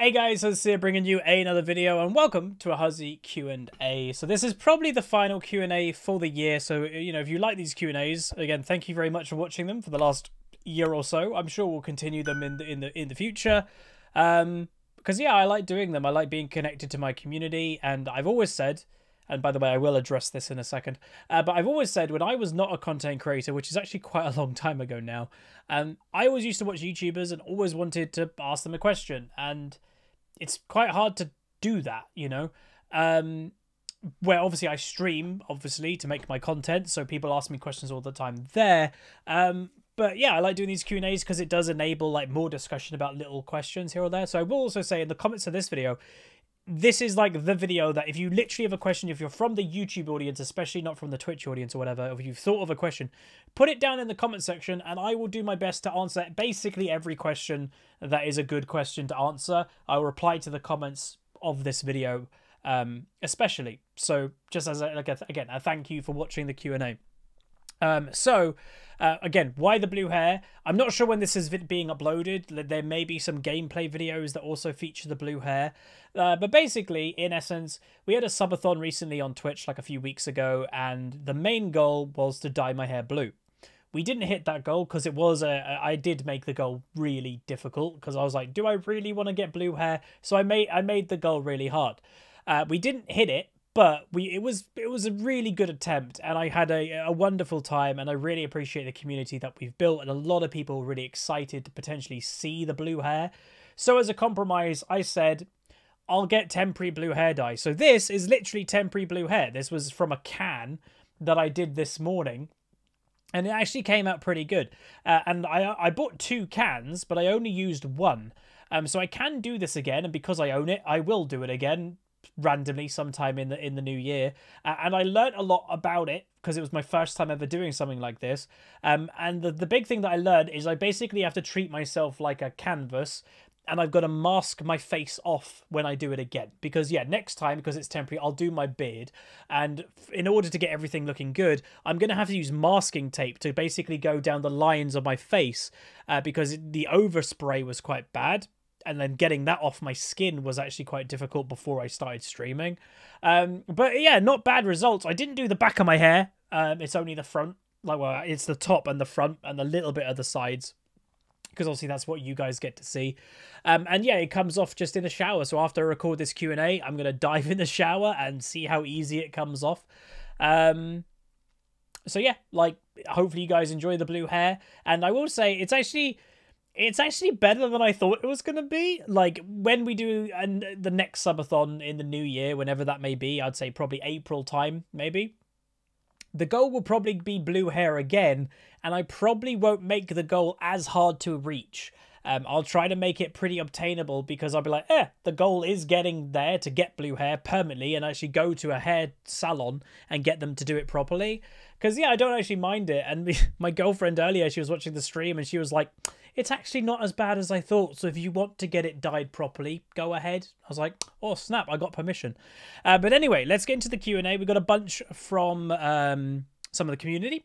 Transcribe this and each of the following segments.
Hey guys, Huzzy here bringing you another video and welcome to a Huzzy Q&A. So this is probably the final Q&A for the year. So, you know, if you like these Q&As, again, thank you very much for watching them for the last year or so. I'm sure we'll continue them in the future. Because yeah, I like doing them. I like being connected to my community, and I've always said, and by the way, I will address this in a second, but I've always said when I was not a content creator, which is actually quite a long time ago now, I always used to watch YouTubers and always wanted to ask them a question, and it's quite hard to do that, you know, where obviously I stream, obviously, to make my content, so people ask me questions all the time there, but yeah, I like doing these Q&As because it does enable like more discussion about little questions here or there. So I will also say in the comments of this video, this is like the video that if you literally have a question, if you're from the YouTube audience, especially not from the Twitch audience or whatever, if you've thought of a question, put it down in the comment section and I will do my best to answer basically every question that is a good question to answer. I'll reply to the comments of this video, especially. So just as again, a thank you for watching the Q&A. Again, why the blue hair? I'm not sure when this is being uploaded. There may be some gameplay videos that also feature the blue hair. But basically, in essence, we had a subathon recently on Twitch like a few weeks ago, and the main goal was to dye my hair blue. We didn't hit that goal because it was I did make the goal really difficult because I was like, do I really want to get blue hair? So I made the goal really hard. We didn't hit it. But it was a really good attempt, and I had a wonderful time, and I really appreciate the community that we've built, and a lot of people were really excited to potentially see the blue hair. So as a compromise, I said, I'll get temporary blue hair dye. So this is literally temporary blue hair. This was from a can that I did this morning, and it actually came out pretty good. And I bought 2 cans, but I only used 1. So I can do this again, and because I own it, I will do it again randomly sometime in the new year, and I learned a lot about it because it was my first time ever doing something like this, and the big thing that I learned is I basically have to treat myself like a canvas, and I've got to mask my face off when I do it again, because yeah, next time, because it's temporary, I'll do my beard, and in order to get everything looking good, I'm gonna have to use masking tape to basically go down the lines of my face, because the overspray was quite bad. And then getting that off my skin was actually quite difficult before I started streaming. But yeah, not bad results. I didn't do the back of my hair. It's only the front. Like, well, it's the top and the front and a little bit of the sides, because obviously that's what you guys get to see. And yeah, it comes off just in the shower. So after I record this Q&A, I'm going to dive in the shower and see how easy it comes off. So yeah, like, hopefully you guys enjoy the blue hair. And I will say it's actually better than I thought it was going to be. Like, when we do the next subathon in the new year, whenever that may be, I'd say probably April time, maybe. The goal will probably be blue hair again, and I probably won't make the goal as hard to reach. I'll try to make it pretty obtainable, because I'll be like, the goal is getting there to get blue hair permanently and actually go to a hair salon and get them to do it properly. Because, yeah, I don't actually mind it. And my girlfriend earlier, she was watching the stream and she was like, it's actually not as bad as I thought. So if you want to get it dyed properly, go ahead. I was like, oh, snap, I got permission. But anyway, let's get into the Q&A. We got a bunch from some of the community.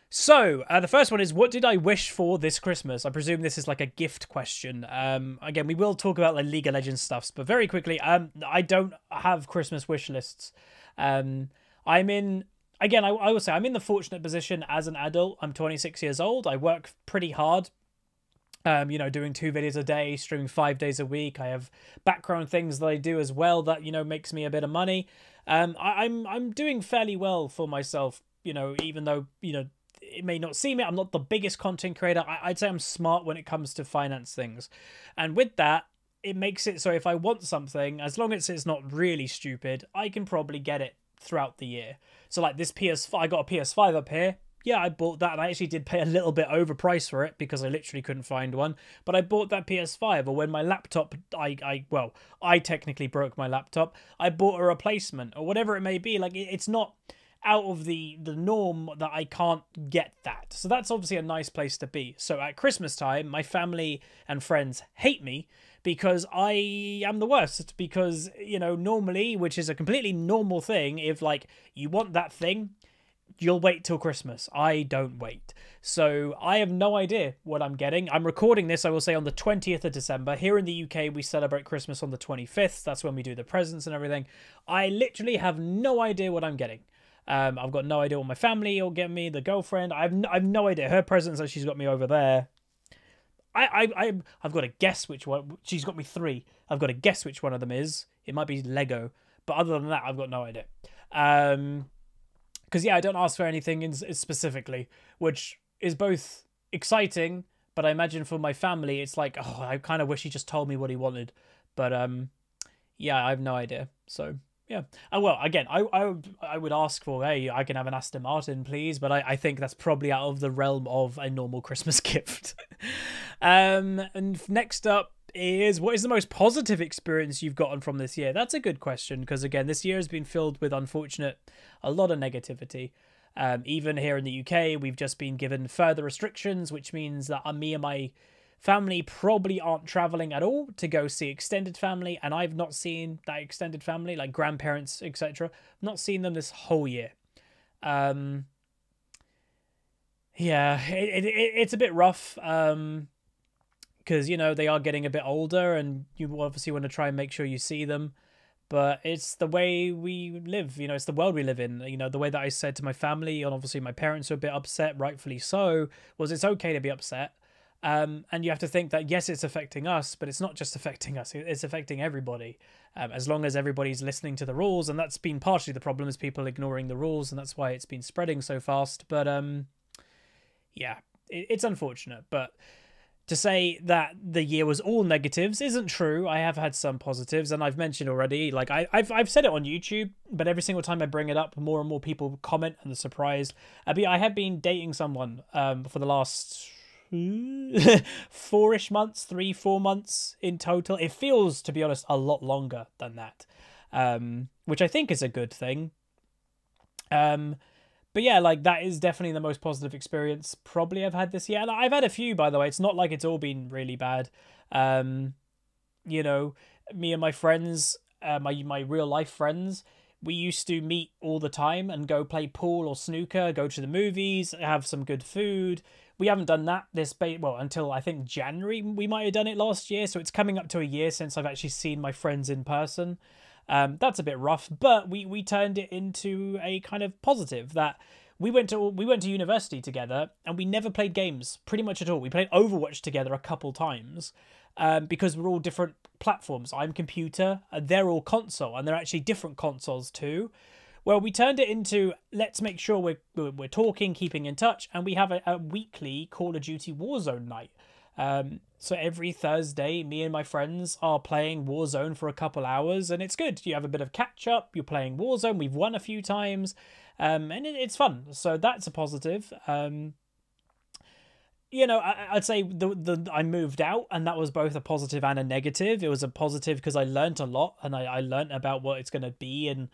So, the first one is, what did I wish for this Christmas? I presume this is like a gift question. Again, we will talk about like League of Legends stuffs, but very quickly, I don't have Christmas wish lists. I'm in, again, I will say, I'm in the fortunate position as an adult. I'm 26 years old. I work pretty hard. You know, doing 2 videos a day, streaming 5 days a week. I have background things that I do as well that, you know, makes me a bit of money. I'm doing fairly well for myself, you know, even though, you know, it may not seem it. I'm not the biggest content creator. I'd say I'm smart when it comes to finance things. And with that, it makes it so if I want something, as long as it's not really stupid, I can probably get it throughout the year. So like this PS5, I got a PS5 up here. Yeah, I bought that, and I actually did pay a little bit overpriced for it because I literally couldn't find one. But I bought that PS5, or when my laptop, I technically broke my laptop, I bought a replacement, or whatever it may be. Like, it's not out of the norm that I can't get that. So that's obviously a nice place to be. So at Christmas time, my family and friends hate me because I am the worst. Because, you know, normally, which is a completely normal thing, if, like, you want that thing, you'll wait till Christmas. I don't wait. So I have no idea what I'm getting. I'm recording this, I will say, on the 20th of December. Here in the UK, we celebrate Christmas on the 25th. That's when we do the presents and everything. I literally have no idea what I'm getting. I've got no idea what my family will get me, the girlfriend. I've no idea. Her presents that she's got me over there. I've got to guess which one. She's got me 3. I've got to guess which one of them is. It might be Lego. But other than that, I've got no idea. Because, yeah, I don't ask for anything specifically, which is both exciting, but I imagine for my family, it's like, oh, I kind of wish he just told me what he wanted. But, yeah, I have no idea. So, yeah. Well, again, I would ask for, hey, I can have an Aston Martin, please. But I think that's probably out of the realm of a normal Christmas gift. And next up is, what is the most positive experience you've gotten from this year? That's a good question, because again, this year has been filled with a lot of negativity. Even here in the UK, we've just been given further restrictions, which means that me and my family probably aren't traveling at all to go see extended family, and I've not seen that extended family, like grandparents, etc. Not seen them this whole year. Yeah, it's a bit rough. Because, you know, they are getting a bit older and you obviously want to try and make sure you see them. But it's the way we live, you know, it's the world we live in. You know, the way that I said to my family, and obviously my parents are a bit upset, rightfully so, was it's okay to be upset. And you have to think that, yes, it's affecting us, but it's not just affecting us, it's affecting everybody. As long as everybody's listening to the rules, and that's been partially the problem, is people ignoring the rules, and that's why it's been spreading so fast. But, yeah, it's unfortunate, but to say that the year was all negatives isn't true. I have had some positives, and I've mentioned already, like I've said it on YouTube, but every single time I bring it up, more and more people comment and are surprised. But I have been dating someone for the last 4-ish months, 3-4 months in total. It feels, to be honest, a lot longer than that, which I think is a good thing. But yeah, like, that is definitely the most positive experience probably I've had this year. And I've had a few, by the way. It's not like it's all been really bad. You know, me and my friends, my real life friends, we used to meet all the time and go play pool or snooker, go to the movies, have some good food. We haven't done that until I think January. We might have done it last year. So it's coming up to a year since I've actually seen my friends in person. That's a bit rough, but we turned it into a kind of positive that we went to university together and we never played games pretty much at all. We played Overwatch together a couple times because we're all different platforms. I'm computer, they're all console, and they're actually different consoles too. Well, we turned it into, let's make sure we're talking, keeping in touch, and we have a weekly Call of Duty Warzone night. So every Thursday, me and my friends are playing Warzone for a couple hours, and it's good. You have a bit of catch up. You're playing Warzone. We've won a few times, and it's fun. So that's a positive. You know, I'd say I moved out, and that was both a positive and a negative. It was a positive because I learnt a lot, and I learnt about what it's going to be and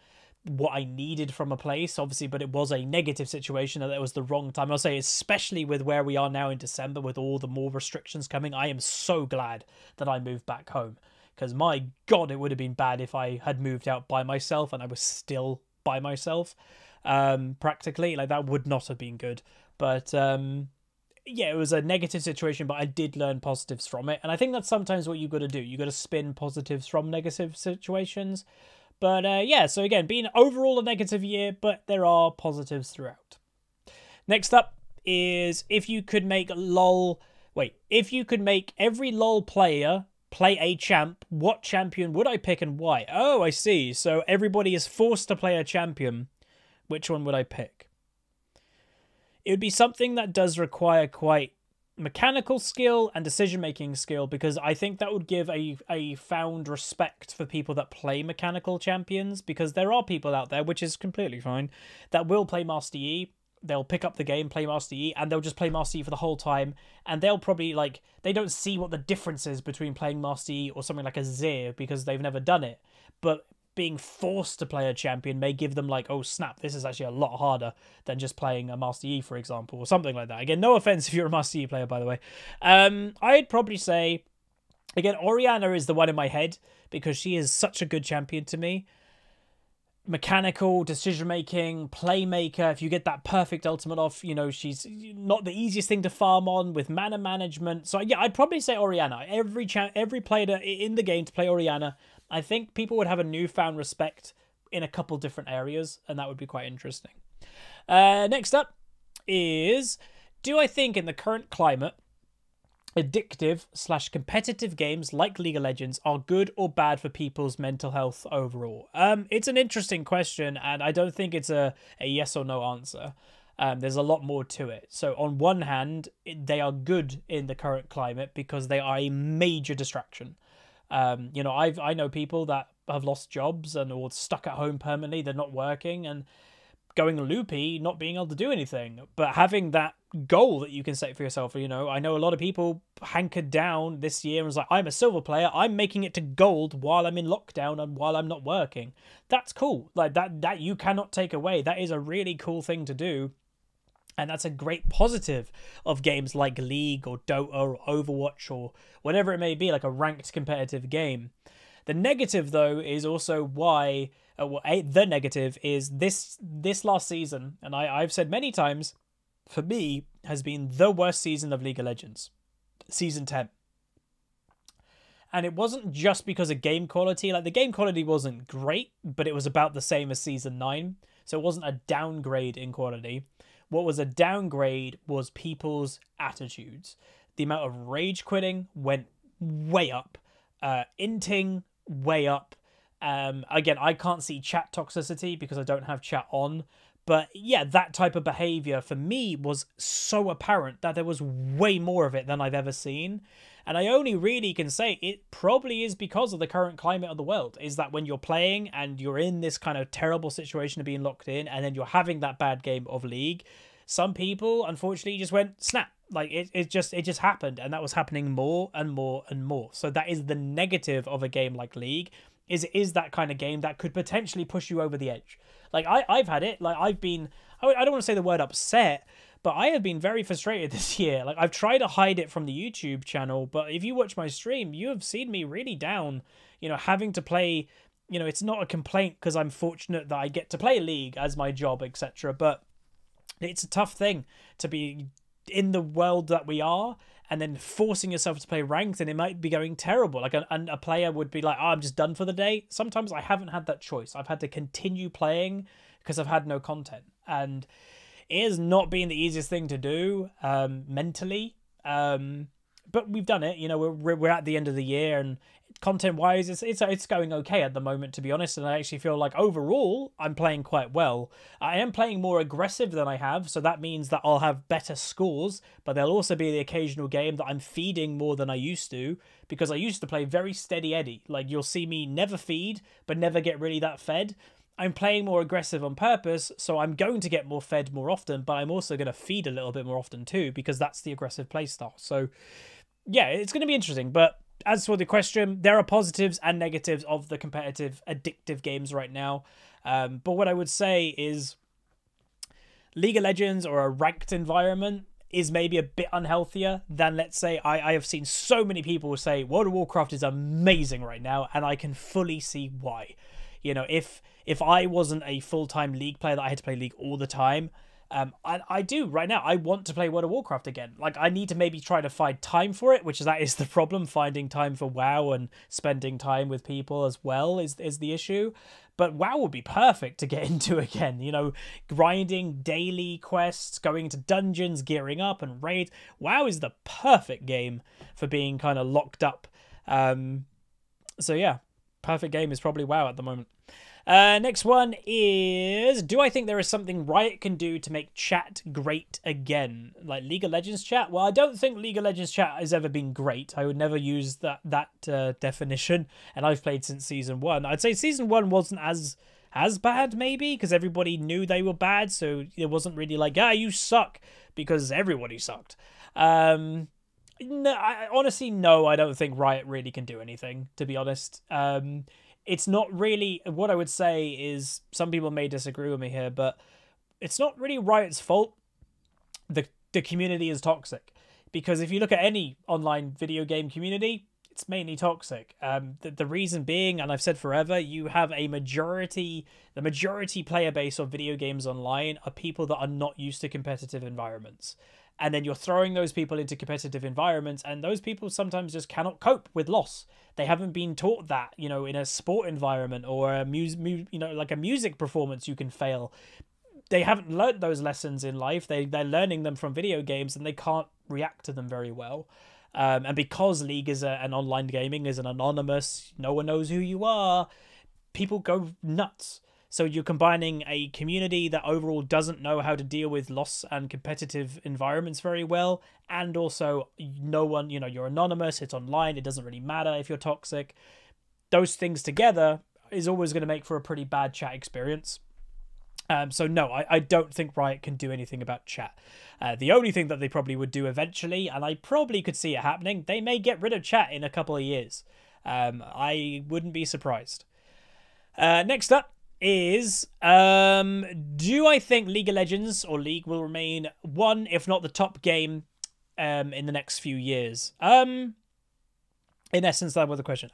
what I needed from a place, obviously, but it was a negative situation that it was the wrong time. I'll say, especially with where we are now in December, with all the more restrictions coming, I am so glad that I moved back home, because my God, it would have been bad if I had moved out by myself and I was still by myself, practically. Like, that would not have been good. But yeah, it was a negative situation, but I did learn positives from it, and I think that's sometimes what you got to do. You got to spin positives from negative situations. But yeah, so again, being overall a negative year, but there are positives throughout. Next up is, if you could make every LoL player play a champ, what champion would I pick and why? Oh, I see. So everybody is forced to play a champion. Which one would I pick? It would be something that does require quite mechanical skill and decision-making skill, because I think that would give a found respect for people that play mechanical champions, because there are people out there, which is completely fine, that will play Master Yi. They'll pick up the game, play Master Yi, and they'll just play Master Yi for the whole time, and they'll probably, like, they don't see what the difference is between playing Master Yi or something like a Zir because they've never done it. But being forced to play a champion may give them, like, oh snap, this is actually a lot harder than just playing a Master Yi, for example, or something like that. Again, no offense if you're a Master Yi player, by the way. I'd probably say, again, Orianna is the one in my head because she is such a good champion to me. mechanical decision making, playmaker. If you get that perfect ultimate off, you know, she's not the easiest thing to farm on with mana management. So yeah, I'd probably say Orianna. Every player in the game to play Orianna, I think people would have a newfound respect in a couple different areas, and that would be quite interesting. Next up is, do I think in the current climate, addictive / competitive games like League of Legends are good or bad for people's mental health overall? It's an interesting question, and I don't think it's a yes or no answer. There's a lot more to it. So on one hand, they are good in the current climate because they are a major distraction. You know, I know people that have lost jobs and or stuck at home permanently. They're not working and going loopy, not being able to do anything. But having that goal that you can set for yourself, you know, I know a lot of people hankered down this year and was like, I'm a silver player, I'm making it to gold while I'm in lockdown and while I'm not working. That's cool. Like that you cannot take away. That is a really cool thing to do. And that's a great positive of games like League or Dota or Overwatch or whatever it may be, like a ranked competitive game. The negative, though, is also why... the negative is this last season, and I've said many times, for me, has been the worst season of League of Legends. Season 10. And it wasn't just because of game quality. Like, the game quality wasn't great, but it was about the same as Season 9. So it wasn't a downgrade in quality. What was a downgrade was people's attitudes. The amount of rage quitting went way up. Inting, way up. Again, I can't see chat toxicity because I don't have chat on. But yeah, that type of behavior for me was so apparent that there was way more of it than I've ever seen. And I only really can say it probably is because of the current climate of the world, is that when you're playing and you're in this kind of terrible situation of being locked in and then you're having that bad game of League, some people unfortunately just went snap. Like it just happened, and that was happening more and more and more. So that is the negative of a game like League. It is that kind of game that could potentially push you over the edge. Like I've had it. Like I've been, I don't want to say the word upset, but I have been very frustrated this year. Like I've tried to hide it from the YouTube channel, but if you watch my stream, you have seen me really down, you know, having to play, you know, it's not a complaint because I'm fortunate that I get to play League as my job, etc. But it's a tough thing to be in the world that we are and then forcing yourself to play ranked, and it might be going terrible. Like a player would be like, oh, I'm just done for the day. Sometimes I haven't had that choice. I've had to continue playing because I've had no content, and it has not been the easiest thing to do mentally. But we've done it. You know, we're at the end of the year, and content wise, it's going okay at the moment, to be honest. And I actually feel like overall I'm playing quite well. I am playing more aggressive than I have, so that means that I'll have better scores. But there'll also be the occasional game that I'm feeding more than I used to, because I used to play very steady Eddie. Like you'll see me never feed, but never get really that fed. I'm playing more aggressive on purpose, so I'm going to get more fed more often, but I'm also going to feed a little bit more often too, because that's the aggressive playstyle. So yeah, it's going to be interesting. But as for the question, there are positives and negatives of the competitive addictive games right now. But what I would say is League of Legends or a ranked environment is maybe a bit unhealthier than, let's say, I have seen so many people say World of Warcraft is amazing right now, and I can fully see why. You know, if I wasn't a full-time League player that I had to play League all the time, I do right now. I want to play World of Warcraft again. Like I need to maybe try to find time for it, that is the problem. Finding time for WoW and spending time with people as well is the issue. But WoW would be perfect to get into again. You know, grinding daily quests, going into dungeons, gearing up and raids. WoW is the perfect game for being kind of locked up. So yeah, perfect game is probably WoW at the moment. Next one is, do I think there is something Riot can do to make chat great again? Like League of Legends chat? Well, I don't think League of Legends chat has ever been great. I would never use that definition, and I've played since Season 1. I'd say Season 1 wasn't as bad, maybe, because everybody knew they were bad, so it wasn't really like, you suck, because everybody sucked. No, honestly, no, I don't think Riot really can do anything, to be honest. It's not really, what I would say is, some people may disagree with me here, but it's not really Riot's fault. The community is toxic. Because if you look at any online video game community, It's mainly toxic. The reason being, and I've said forever, you have the majority player base of video games online are people that are not used to competitive environments. And then you're throwing those people into competitive environments, and those people sometimes just cannot cope with loss. They haven't been taught that, you know, in a sport environment or a like a music performance, you can fail. They haven't learned those lessons in life. They're learning them from video games, and they can't react to them very well. And because League is an online gaming, is an anonymous, no one knows who you are, people go nuts. So you're combining a community that overall doesn't know how to deal with loss and competitive environments very well, and also no one, you know, you're anonymous, it's online, it doesn't really matter if you're toxic. Those things together is always going to make for a pretty bad chat experience. So no, I don't think Riot can do anything about chat. The only thing that they probably would do eventually, and I probably could see it happening, they may get rid of chat in a couple of years. I wouldn't be surprised. Next up is, do I think League of Legends or League will remain one, if not the top game in the next few years? In essence, that was the question.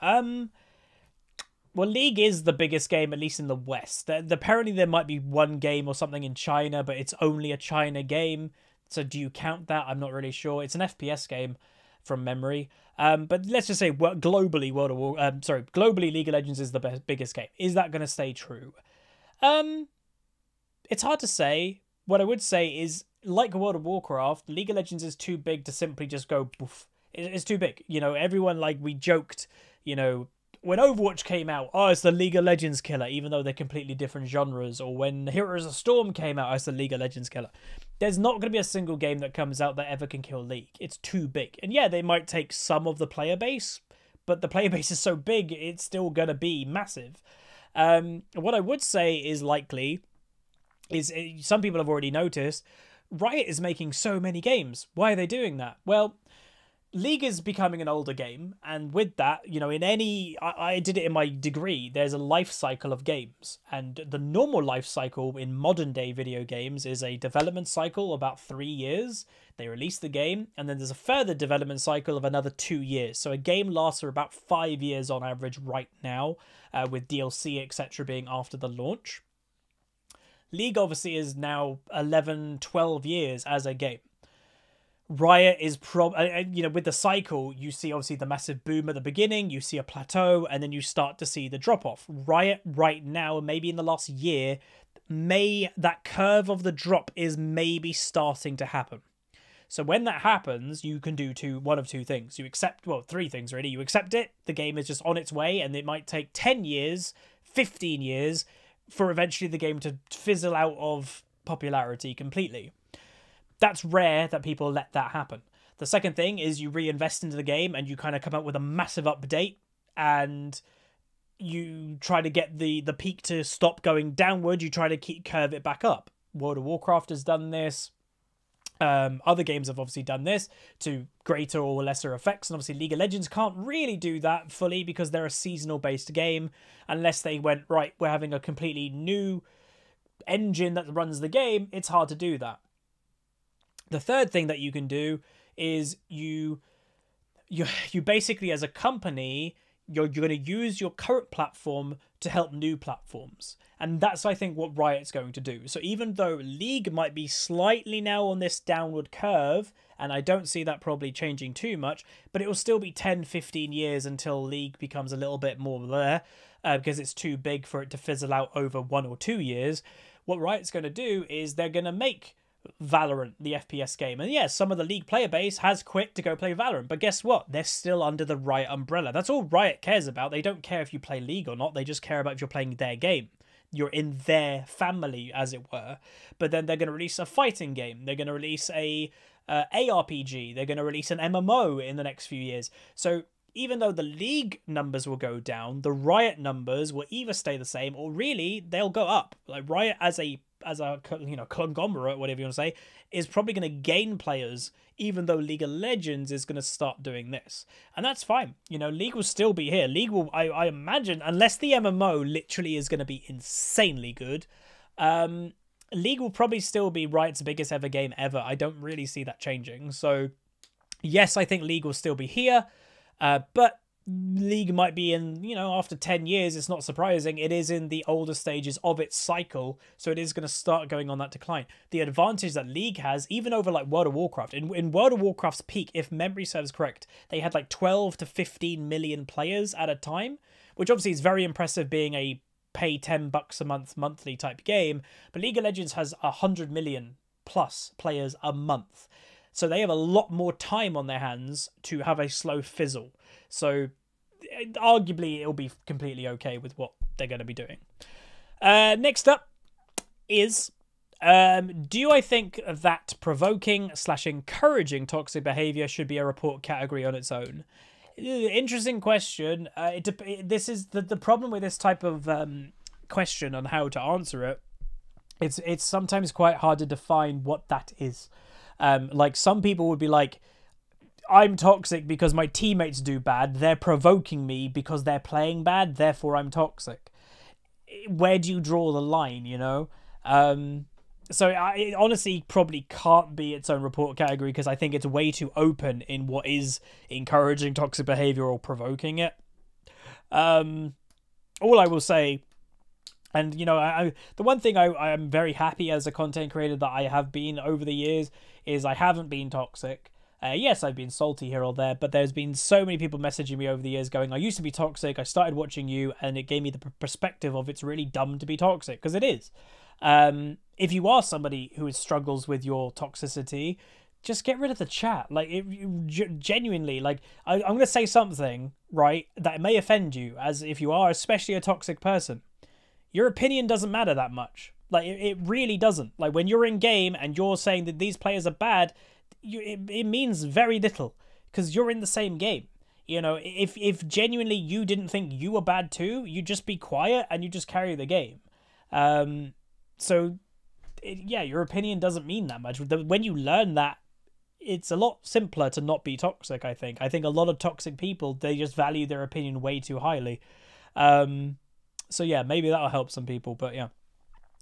Well, League is the biggest game, at least in the West. Apparently, there might be one game or something in China, but it's only a China game. So do you count that? I'm not really sure. It's an FPS game from memory. But let's just say globally, globally, League of Legends is the biggest game. Is that going to stay true? It's hard to say. What I would say is, like World of Warcraft, League of Legends is too big to simply just go poof. It's too big. You know, everyone, like, we joked, you know, when Overwatch came out, oh, it's the League of Legends killer, even though they're completely different genres. Or when Heroes of Storm came out, oh, it's the League of Legends killer. There's not going to be a single game that comes out that ever can kill League. It's too big. And yeah, they might take some of the player base, but the player base is so big, it's still going to be massive. What I would say is likely is, some people have already noticed, Riot is making so many games. Why are they doing that? Well, League is becoming an older game, and with that, you know, in any, I did it in my degree, there's a life cycle of games, and the normal life cycle in modern day video games is a development cycle about 3 years. They release the game, and then there's a further development cycle of another 2 years. So a game lasts for about 5 years on average right now, with DLC, etc. being after the launch. League obviously is now 11, 12 years as a game. Riot is you know, with the cycle, you see obviously the massive boom at the beginning, you see a plateau, and then you start to see the drop off. Riot right now, maybe in the last year, that curve of the drop is maybe starting to happen. So when that happens, you can do one of two things. You accept, well, 3 things really. You accept it, the game is just on its way, and it might take 10 years, 15 years for eventually the game to fizzle out of popularity completely. That's rare that people let that happen. The second thing is you reinvest into the game and you kind of come up with a massive update and you try to get the peak to stop going downward. You try to curve it back up. World of Warcraft has done this. Other games have obviously done this to greater or lesser effects. And obviously League of Legends can't really do that fully because they're a seasonal based game. Unless they went, right, we're having a completely new engine that runs the game. It's hard to do that. The third thing that you can do is you basically, as a company, you're going to use your current platform to help new platforms. And that's, I think, what Riot's going to do. So even though League might be slightly now on this downward curve, and I don't see that probably changing too much, but it will still be 10, 15 years until League becomes a little bit more there, because it's too big for it to fizzle out over 1 or 2 years. What Riot's going to do is they're going to make Valorant, the FPS game. And yes, some of the League player base has quit to go play Valorant, but guess what? They're still under the Riot umbrella. That's all Riot cares about. They don't care if you play League or not. They just care about if you're playing their game. You're in their family, as it were. But then they're going to release a fighting game. They're going to release a ARPG. They're going to release an MMO in the next few years. So even though the League numbers will go down, the Riot numbers will either stay the same or really they'll go up. Like Riot as a conglomerate, whatever you want to say, is probably going to gain players, even though League of Legends is going to start doing this. And that's fine. You know, League will still be here. League will, I imagine, unless the MMO literally is going to be insanely good, League will probably still be Riot's biggest ever game ever. I don't really see that changing. So, yes, I think League will still be here. But League might be in, you know, after 10 years, it's not surprising. It is in the older stages of its cycle, so it is going to start going on that decline. The advantage that League has, even over like World of Warcraft, in World of Warcraft's peak, if memory serves correct, they had like 12 to 15 million players at a time, which obviously is very impressive being a pay $10 a month monthly type game. But League of Legends has 100 million plus players a month, so they have a lot more time on their hands to have a slow fizzle. So arguably it'll be completely okay with what they're going to be doing. Next up is, do I think that provoking / encouraging toxic behavior should be a report category on its own? Interesting question. This is the problem with this type of question on how to answer it. It's sometimes quite hard to define what that is. Like some people would be like, I'm toxic because my teammates do bad. They're provoking me because they're playing bad. Therefore, I'm toxic. Where do you draw the line, you know? So it honestly probably can't be its own report category because I think it's way too open in what is encouraging toxic behavior or provoking it. All I will say, and, you know, the one thing I am very happy as a content creator that I have been over the years is I haven't been toxic. Yes, I've been salty here or there, but there's been so many people messaging me over the years going, I used to be toxic, I started watching you, and it gave me the perspective of it's really dumb to be toxic, because it is. If you are somebody who struggles with your toxicity, just get rid of the chat. Like, genuinely, like, I'm going to say something, right, that may offend you, as if you are especially a toxic person. Your opinion doesn't matter that much. Like, it really doesn't. Like, when you're in game and you're saying that these players are bad, it means very little because you're in the same game. You know, if genuinely you didn't think you were bad too, you just be quiet and you just carry the game. Yeah, your opinion doesn't mean that much. When you learn that, it's a lot simpler to not be toxic, I think. I think a lot of toxic people, they just value their opinion way too highly. So yeah, maybe that'll help some people, but yeah.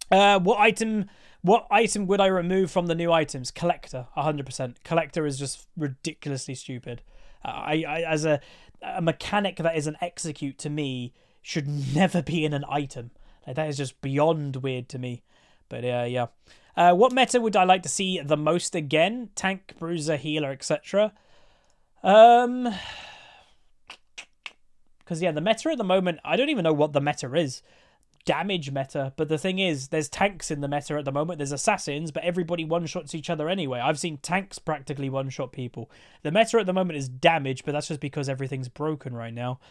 What item would I remove from the new items? Collector, 100%. Collector is just ridiculously stupid. As a mechanic that is an execute to me should never be in an item. Like, that is just beyond weird to me. But yeah. What meta would I like to see the most again? Tank, bruiser, healer, etc. Because yeah, the meta at the moment, I don't even know what the meta is. Damage meta, but the thing is, there's tanks in the meta at the moment, there's assassins, but everybody one-shots each other anyway. I've seen tanks practically one-shot people. The meta at the moment is damage, but that's just because everything's broken right now.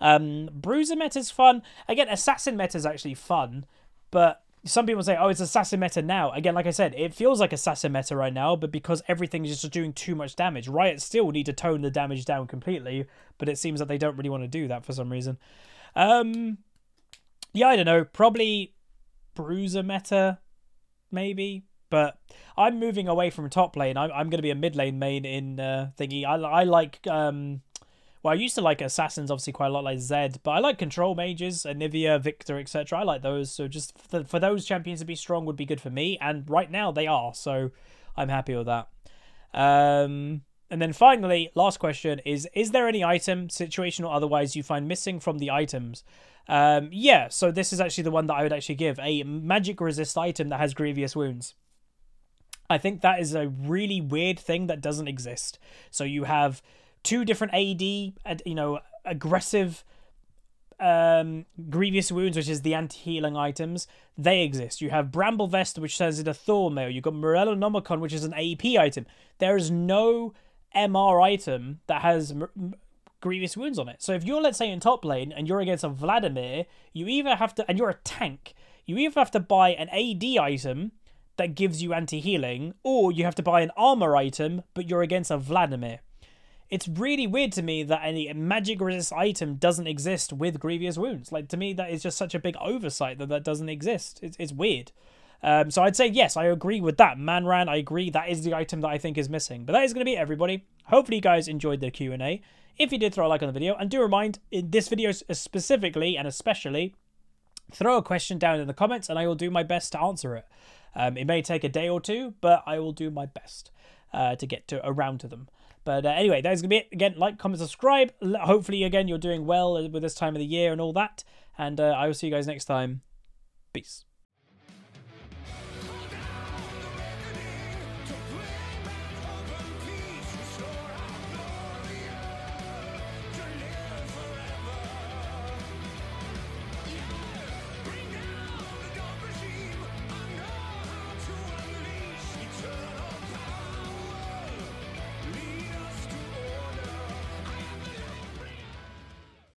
Bruiser meta's fun. Again, assassin meta's actually fun, but some people say, oh, it's assassin meta now. Again, like I said, it feels like assassin meta right now, but because everything is just doing too much damage. Riot still need to tone the damage down completely, but it seems that they don't really want to do that for some reason. Yeah, I don't know. Probably bruiser meta, maybe. But I'm moving away from top lane. I'm going to be a mid lane main in thingy. I like... well, I used to like assassins, obviously, quite a lot, like Zed. But I like control mages, Anivia, Victor, etc. I like those. So just for those champions to be strong would be good for me. And right now they are. So I'm happy with that. And then finally, last question is there any item, situational or otherwise, you find missing from the items? Yeah, so this is actually the one that I would actually give. A magic resist item that has grievous wounds. I think that is a really weird thing that doesn't exist. So you have two different AD, you know, aggressive grievous wounds, which is the anti-healing items. They exist. You have Bramble Vest, which turns into Thorn Mail. You've got Morellonomicon, which is an AP item. There is no MR item that has grievous wounds on it. So if you're, let's say, in top lane and you're against a Vladimir, you either have to, and you're a tank, you either have to buy an AD item that gives you anti-healing, or you have to buy an armor item, but you're against a Vladimir. It's really weird to me that any magic resist item doesn't exist with grievous wounds. Like, to me, that is just such a big oversight that doesn't exist. It's weird. So I'd say, yes, I agree with that. Manran, I agree. That is the item that I think is missing. But that is going to be it, everybody. Hopefully you guys enjoyed the Q&A. If you did, throw a like on the video. And do remind, in this video specifically and especially, throw a question down in the comments and I will do my best to answer it. It may take a day or two, but I will do my best to get around to them. But anyway, that's going to be it. Again, like, comment, subscribe. Hopefully, again, you're doing well with this time of the year and all that. And I will see you guys next time. Peace.